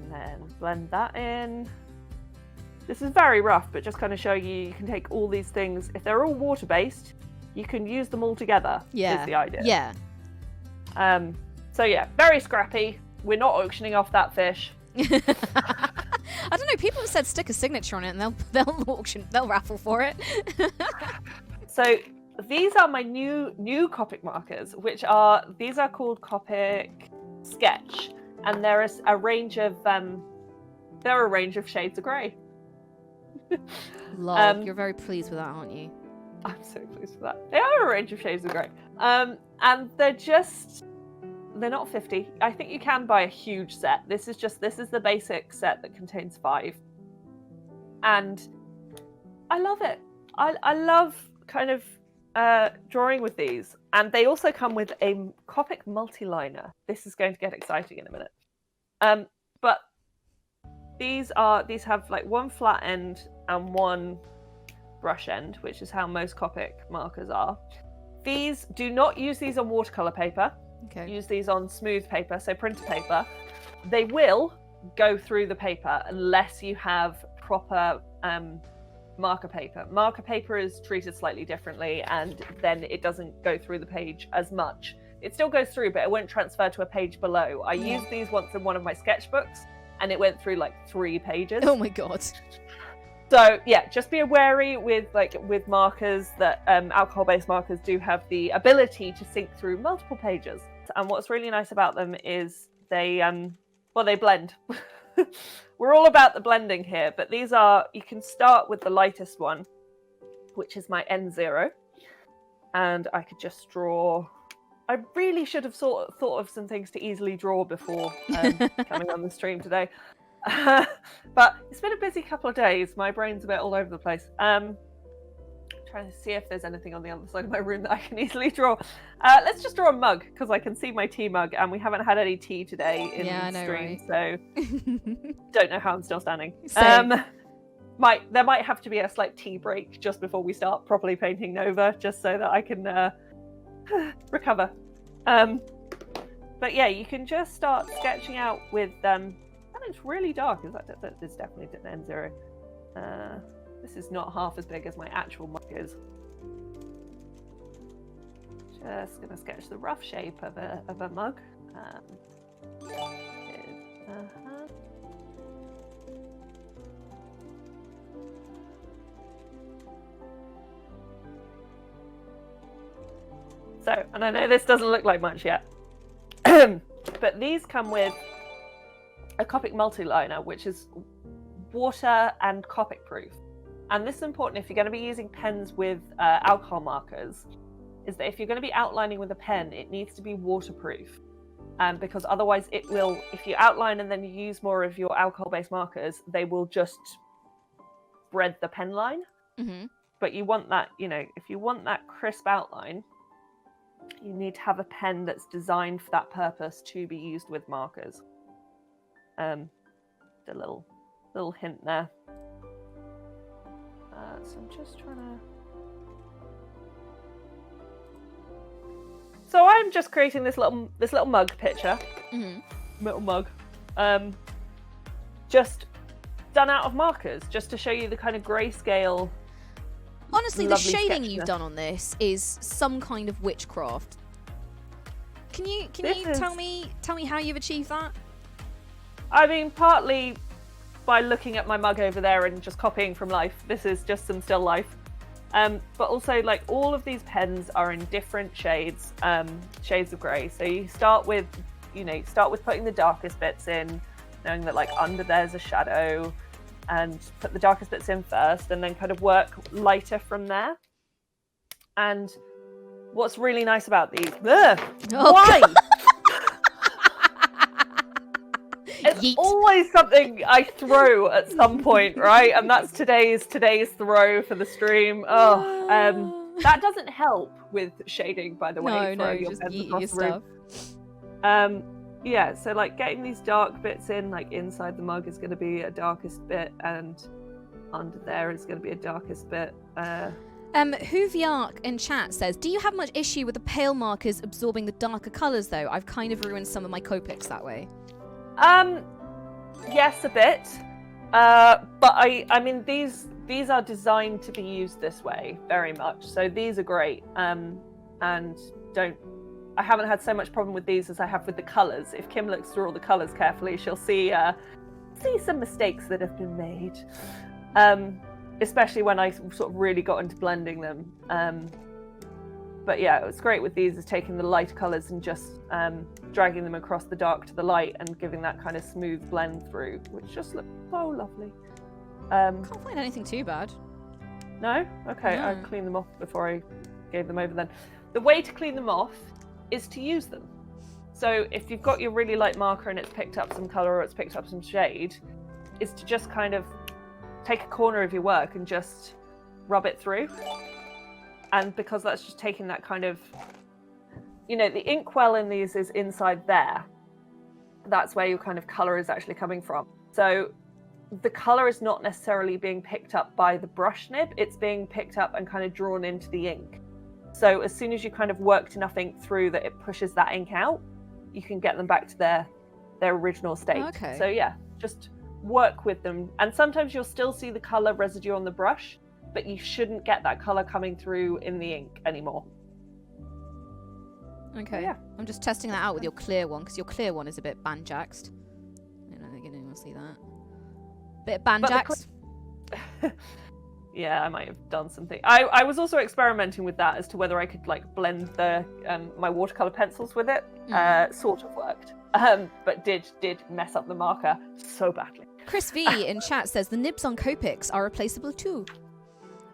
And then blend that in. This is very rough, but just kind of showing you can take all these things. If they're all water-based, you can use them all together, is the idea. Yeah. So yeah, very scrappy. We're not auctioning off that fish. I don't know, people have said stick a signature on it and they'll raffle for it. So these are my new Copic markers, these are called Copic Sketch, and there is a range of shades of grey. Lol, you're very pleased with that, aren't you? I'm so pleased with that. They are a range of shades of grey. And they're not 50. I think you can buy a huge set. This is the basic set that contains 5. And I love it. I love kind of drawing with these. And they also come with a Copic multi-liner. This is going to get exciting in a minute. But these have like one flat end and one brush end, which is how most Copic markers are. These, do not use these on watercolour paper. Okay. Use these on smooth paper, so printer paper. They will go through the paper unless you have proper marker paper. Marker paper is treated slightly differently, and then it doesn't go through the page as much. It still goes through, but it won't transfer to a page below. I used these once in one of my sketchbooks, and it went through like 3 pages. Oh my god. So yeah, just be wary with markers that alcohol-based markers do have the ability to sink through multiple pages. And what's really nice about them is they blend. We're all about the blending here, but you can start with the lightest one, which is my N0, and I could just draw. I really should have thought of some things to easily draw before coming on the stream today. But it's been a busy couple of days. My brain's a bit all over the place. Trying to see if there's anything on the other side of my room that I can easily draw. Let's just draw a mug, because I can see my tea mug, and we haven't had any tea today in the stream, right? So don't know how I'm still standing. there might have to be a slight tea break just before we start properly painting Nova, just so that I can recover. But yeah, you can just start sketching out with and it's really dark. Is that is definitely an M0. This is not half as big as my actual mug is. Just gonna sketch the rough shape of a mug. So, and I know this doesn't look like much yet, but these come with a Copic multi-liner, which is water and Copic proof. And this is important if you're going to be using pens with alcohol markers, is that if you're going to be outlining with a pen, it needs to be waterproof. Because otherwise it will, if you outline and then you use more of your alcohol-based markers, they will just spread the pen line. Mm-hmm. But you want that, if you want that crisp outline, you need to have a pen that's designed for that purpose to be used with markers. The little hint there. So I'm just trying to... So I'm just creating this little mug picture. Mm-hmm. Little mug. Just done out of markers, just to show you the kind of grayscale. Honestly, the shading sketchiness you've done on this is some kind of witchcraft. Can you tell me how you've achieved that? I mean, partly by looking at my mug over there and just copying from life. This is just some still life. But also, like, all of these pens are in different shades of grey. So you start with putting the darkest bits in, knowing that like under there's a shadow, and put the darkest bits in first, and then kind of work lighter from there. And what's really nice about these? Why? It's Yeet. always something I throw at some point, right? And that's today's throw for the stream. That doesn't help with shading, by the way. No, your just pens yeet across your the room. stuff. Yeah, so like getting these dark bits in, like inside the mug is going to be a darkest bit, and under there is going to be a darkest bit. Hoovyark in chat says, do you have much issue with the pale markers absorbing the darker colours though? I've kind of ruined some of my Copics that way. Yes, a bit. But I mean, these are designed to be used this way very much. So these are great. And I haven't had so much problem with these as I have with the colours. If Kim looks through all the colours carefully, she'll see some mistakes that have been made. Especially when I sort of really got into blending them. But yeah, what's great with these is taking the light colours and just dragging them across the dark to the light and giving that kind of smooth blend through, which just looks so lovely. Can't find anything too bad. No? Okay, No. I'll clean them off before I gave them over then. The way to clean them off is to use them. So if you've got your really light marker and it's picked up some colour or it's picked up some shade, is to just kind of take a corner of your work and just rub it through. And because that's just taking that kind of, the inkwell in these is inside there. That's where your kind of colour is actually coming from. So the colour is not necessarily being picked up by the brush nib, it's being picked up and kind of drawn into the ink. So as soon as you kind of worked enough ink through that it pushes that ink out, you can get them back to their original state. Okay. So yeah, just work with them. And sometimes you'll still see the colour residue on the brush, but you shouldn't get that colour coming through in the ink anymore. Okay. Yeah. I'm just testing that out with your clear one, because your clear one is a bit banjaxed. I don't think anyone will see that. Bit banjaxed. Yeah, I might have done something. I was also experimenting with that as to whether I could like blend the my watercolor pencils with it. Sort of worked, but did mess up the marker so badly. Chris V in chat says the nibs on Copics are replaceable too.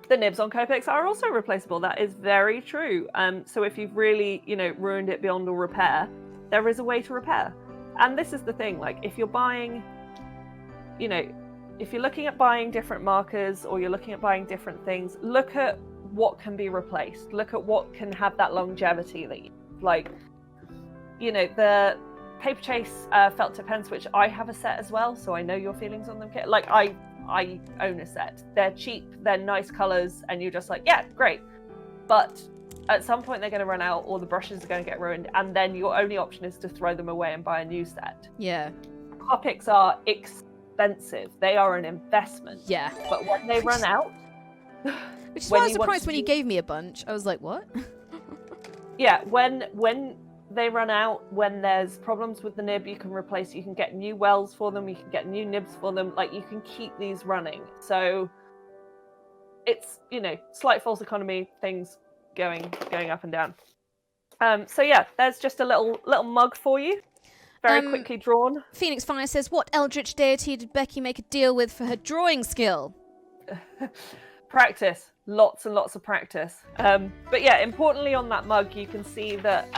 The nibs on Copics are also replaceable. That is very true. So if you've really, ruined it beyond all repair, there is a way to repair. And this is the thing, like if you're buying, if you're looking at buying different markers or you're looking at buying different things, look at what can be replaced. Look at what can have that longevity that you like. The Paper Chase felt tip pens, which I have a set as well, so I know your feelings on them. Like I I own a set. They're cheap, they're nice colours, and you're just like, yeah, great. But at some point they're going to run out, or the brushes are going to get ruined, and then your only option is to throw them away and buy a new set. Yeah. Copics are expensive. They are an investment. Yeah. But when they run out... Which is why I was surprised when you gave me a bunch. I was like, what? Yeah, when they run out, when there's problems with the nib, you can replace, you can get new wells for them, you can get new nibs for them, like you can keep these running. So it's, you know, slight false economy, things going up and down. So yeah, there's just a little mug for you. Very quickly drawn. Phoenix Fire says, what eldritch deity did Becky make a deal with for her drawing skill? Practice. Lots and lots of practice. But yeah, importantly on that mug, you can see that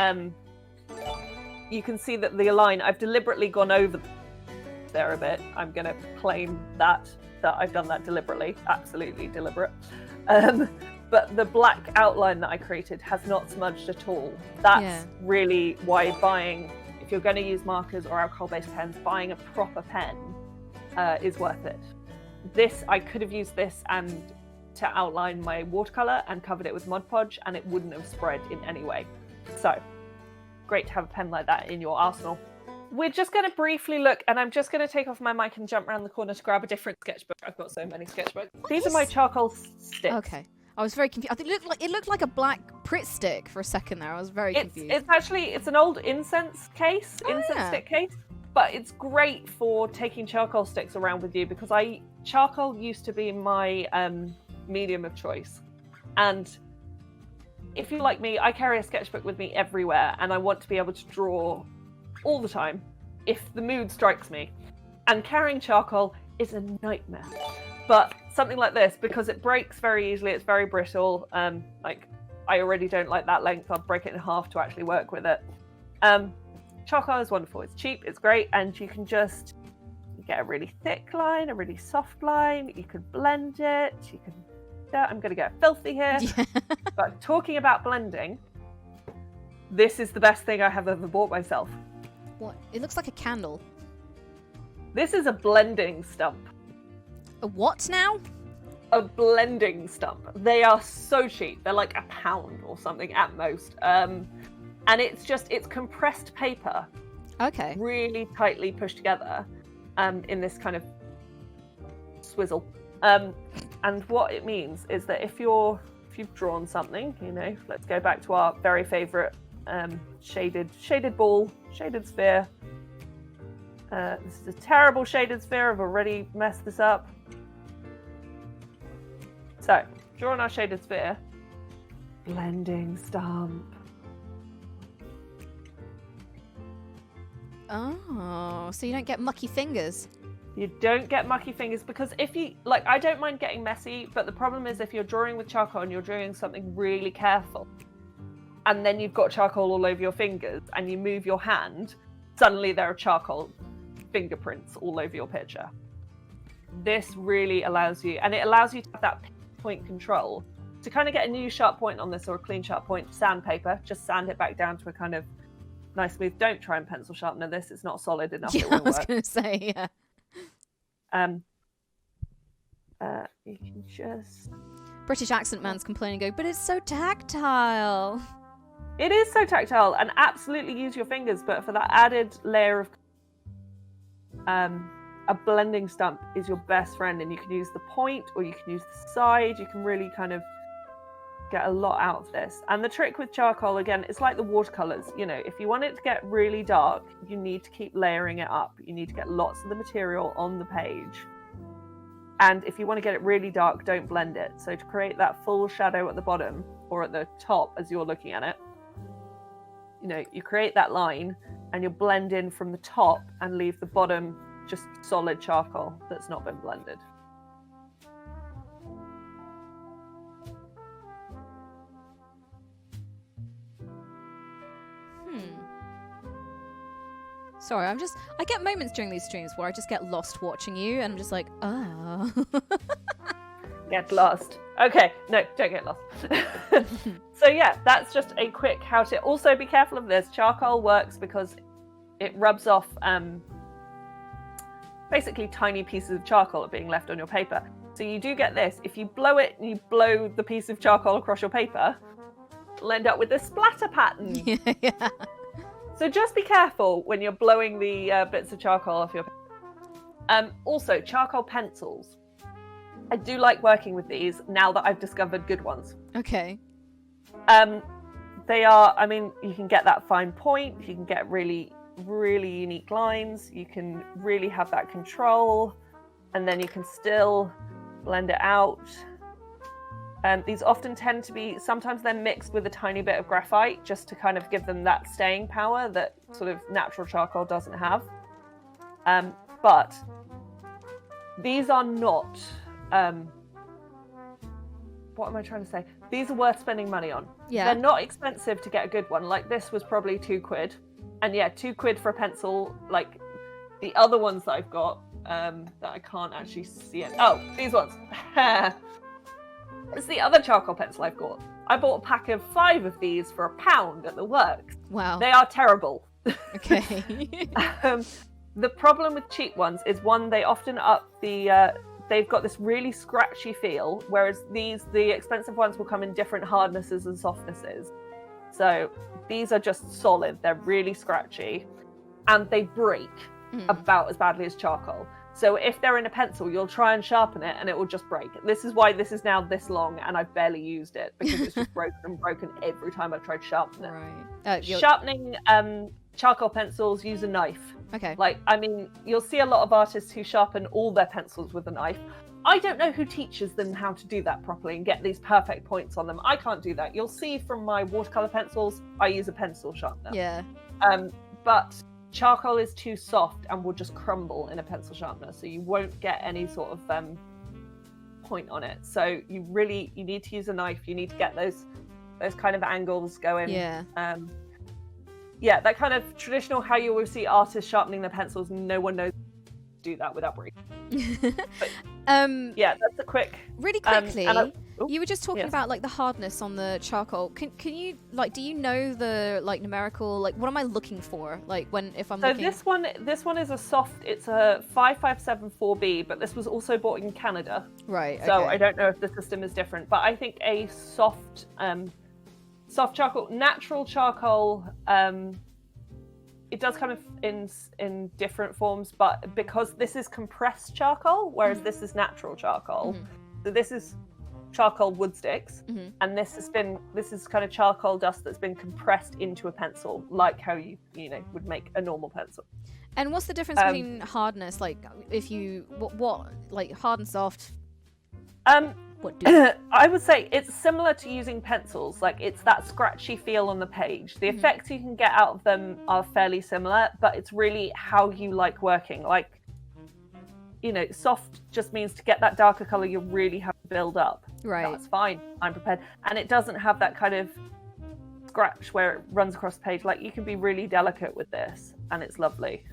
the line, I've deliberately gone over there a bit. I'm going to claim that I've done that deliberately. Absolutely deliberate. But the black outline that I created has not smudged at all. That's really why buying, if you're going to use markers or alcohol-based pens, buying a proper pen is worth it. This, I could have used this and to outline my watercolour and covered it with Modge Podge, and it wouldn't have spread in any way. So, great to have a pen like that in your arsenal. We're just going to briefly look, and I'm just going to take off my mic and jump around the corner to grab a different sketchbook. I've got so many sketchbooks. These are my charcoal sticks. Okay. I was very confused. I think it looked like a black Pritt stick for a second there. I was very confused. It's an old incense case, stick case. But it's great for taking charcoal sticks around with you, because charcoal used to be my medium of choice. And if you're like me, I carry a sketchbook with me everywhere, and I want to be able to draw all the time if the mood strikes me. And carrying charcoal is a nightmare. But something like this, because it breaks very easily, it's very brittle. Like I already don't like that length. I'll break it in half to actually work with it. Charcoal is wonderful. It's cheap, it's great, and you can just get a really thick line, a really soft line. You can blend it. You can. I'm going to get filthy here. Yeah. But talking about blending, this is the best thing I have ever bought myself. What? It looks like a candle. This is a blending stump. A what now? A blending stump. They are so cheap. They're like £1 or something at most. And it's compressed paper. Okay. Really tightly pushed together in this kind of swizzle. And what it means is that if you've drawn something, you know, let's go back to our very favourite shaded ball, shaded sphere. This is a terrible shaded sphere. I've already messed this up. So, drawing our shaded sphere. Blending stump. Oh, so you don't get mucky fingers. You don't get mucky fingers, because if you, like, I don't mind getting messy, but the problem is if you're drawing with charcoal and you're doing something really careful, and then you've got charcoal all over your fingers and you move your hand, suddenly there are charcoal fingerprints all over your picture. This really allows you, and it allows you to have that point control. To kind of get a new sharp point on this, or a clean sharp point, sandpaper, just sand it back down to a kind of nice smooth. Don't try and pencil sharpener this, it's not solid enough. Yeah, I was going to say, yeah. You can just... British accent man's complaining, go, but it's so tactile. It is so tactile, and absolutely use your fingers, but for that added layer of... a blending stump is your best friend, and you can use the point or you can use the side. You can really kind of get a lot out of this. And the trick with charcoal, again, it's like the watercolours. You know, if you want it to get really dark, you need to keep layering it up. You need to get lots of the material on the page. And if you want to get it really dark, don't blend it. So to create that full shadow at the bottom or at the top as you're looking at it, you know, you create that line and you blend in from the top and leave the bottom just solid charcoal that's not been blended. Sorry, I get moments during these streams where I just get lost watching you, and I'm just like, oh. Get lost. Okay, no, don't get lost. So yeah, that's just a quick how to. Also be careful of this. Charcoal works because it rubs off basically tiny pieces of charcoal are being left on your paper. So you do get this. If you blow it and you blow the piece of charcoal across your paper, you'll end up with this splatter pattern. Yeah. So just be careful when you're blowing the bits of charcoal off your paper. Also, charcoal pencils. I do like working with these now that I've discovered good ones. Okay. They are, I mean, you can get that fine point, you can get really, really unique lines, you can really have that control, and then you can still blend it out. These often tend to be, sometimes they're mixed with a tiny bit of graphite just to kind of give them that staying power that sort of natural charcoal doesn't have. But these are not, what am I trying to say? These are worth spending money on. Yeah. They're not expensive to get a good one. Like this was probably £2. And yeah, £2 for a pencil. Like the other ones that I've got, that I can't actually see it. Oh, these ones. It's the other charcoal pencil I've got. I bought a pack of 5 of these for £1 at the works. Wow. They are terrible. Okay. The problem with cheap ones is one, they often up the, they've got this really scratchy feel, whereas the expensive ones will come in different hardnesses and softnesses. So these are just solid. They're really scratchy and they break about as badly as charcoal. So if they're in a pencil, you'll try and sharpen it and it will just break. This is why this is now this long and I've barely used it, because it's just broken every time I've tried to sharpen it. Right. Sharpening charcoal pencils, use a knife. Okay. Like, I mean, you'll see a lot of artists who sharpen all their pencils with a knife. I don't know who teaches them how to do that properly and get these perfect points on them. I can't do that. You'll see from my watercolour pencils, I use a pencil sharpener. Yeah. But charcoal is too soft and will just crumble in a pencil sharpener, so you won't get any sort of point on it. So you need to use a knife. You need to get those kind of angles going. Yeah. Yeah, that kind of traditional how you always see artists sharpening their pencils. No one knows how to do that without breaking. Yeah, that's a quick. Really quickly, you were just talking about like the hardness on the charcoal. Can you like, do you know the like numerical, like what am I looking for? Like if I'm looking. So this one is a soft. It's a 5574B, but this was also bought in Canada. Right. Okay. So I don't know if the system is different, but I think a soft charcoal, natural charcoal. It does come in different forms, but because this is compressed charcoal, whereas this is natural charcoal, so this is charcoal wood sticks, and this is kind of charcoal dust that's been compressed into a pencil, like how you would make a normal pencil. And what's the difference between hardness? Like, if you what like hard and soft? I would say it's similar to using pencils. Like, it's that scratchy feel on the page. The effects you can get out of them are fairly similar, but it's really how you like working. Like, soft just means to get that darker color, you really have to build up. Right. That's fine. I'm prepared. And it doesn't have that kind of scratch where it runs across the page. Like, you can be really delicate with this, and it's lovely.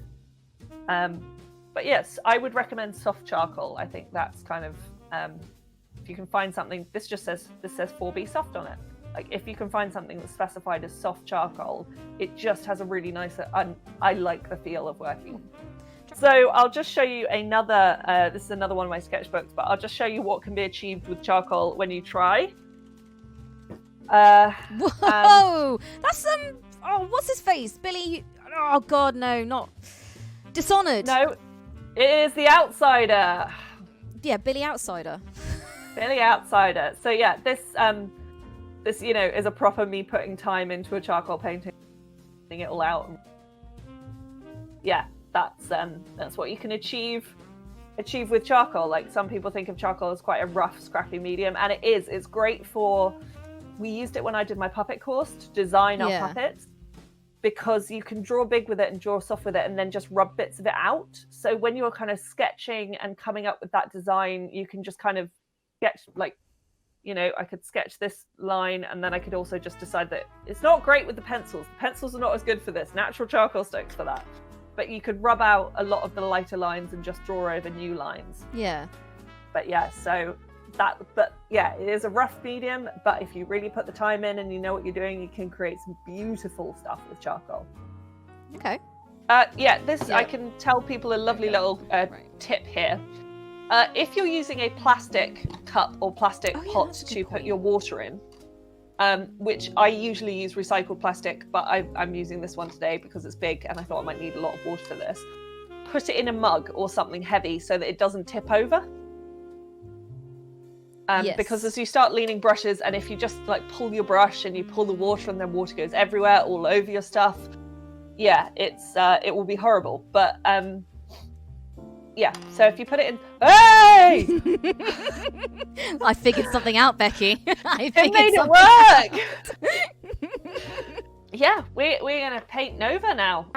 But yes, I would recommend soft charcoal. I think that's kind of if you can find something. This says 4B soft on it. Like, if you can find something that's specified as soft charcoal, it just has a really nice. I like the feel of working. So I'll just show you another. This is another one of my sketchbooks, but I'll just show you what can be achieved with charcoal when you try. Whoa! That's oh, what's his face? Billy? Oh God, no, not Dishonored. No, it is The Outsider. Yeah, Billy Outsider. Billy Outsider. So yeah, this is a proper me putting time into a charcoal painting, it all out. Yeah, that's what you can achieve with charcoal. Like, some people think of charcoal as quite a rough, scrappy medium, and it is. It's great for. We used it when I did my puppet course to design our puppets, because you can draw big with it and draw soft with it, and then just rub bits of it out. So when you're kind of sketching and coming up with that design, you can just kind of sketch, like, I could sketch this line, and then I could also just decide that it's not great with the pencils. The pencils are not as good for this. Natural charcoal sticks for that. But you could rub out a lot of the lighter lines and just draw over new lines. Yeah. But yeah, it is a rough medium, but if you really put the time in and you know what you're doing, you can create some beautiful stuff with charcoal. Okay. This I can tell people a lovely little tip here. If you're using a plastic cup or plastic pot to put your water in, which I usually use recycled plastic, but I'm using this one today because it's big and I thought I might need a lot of water for this. Put it in a mug or something heavy so that it doesn't tip over. Because as you start leaning brushes, and if you just like pull your brush and you pull the water and then water goes everywhere, all over your stuff, it will be horrible. But so if you put it in, hey! I figured something out, Becky. It made it work. Yeah, we're gonna paint Nova now.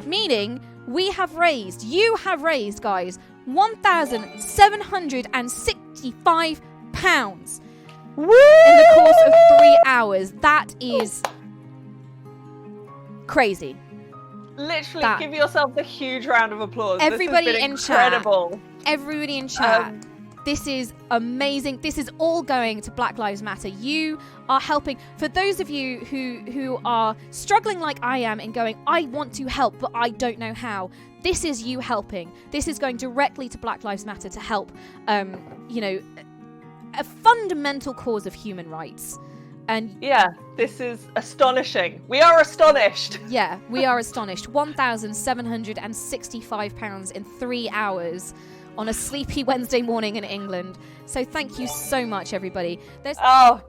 Meaning you have raised, guys, £1,765 in the course of 3 hours. That is crazy. Literally, give yourself a huge round of applause. Everybody this has been in incredible. chat. Everybody in chat. This is amazing. This is all going to Black Lives Matter. You are helping. For those of you who are struggling like I am and going, I want to help, but I don't know how. This is you helping. This is going directly to Black Lives Matter to help, a fundamental cause of human rights. And this is astonishing. We are astonished. Yeah, we are astonished. £1,765 in 3 hours. On a sleepy Wednesday morning in England. So thank you so much, everybody.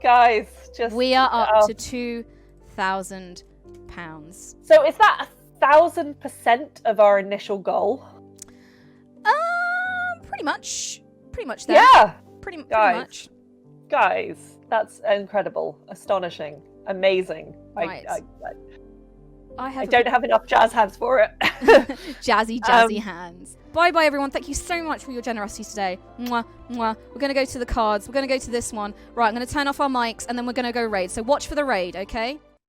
Guys, we are up to £2,000. So is that 1,000% of our initial goal? Pretty much there. Yeah. Pretty much. Guys, that's incredible, astonishing, amazing. Right. I don't have enough jazz hands for it. Jazzy hands. Bye everyone. Thank you so much for your generosity today. Mwah, mwah. We're going to go to the cards. We're going to go to this one. Right, I'm going to turn off our mics and then we're going to go raid. So watch for the raid, okay?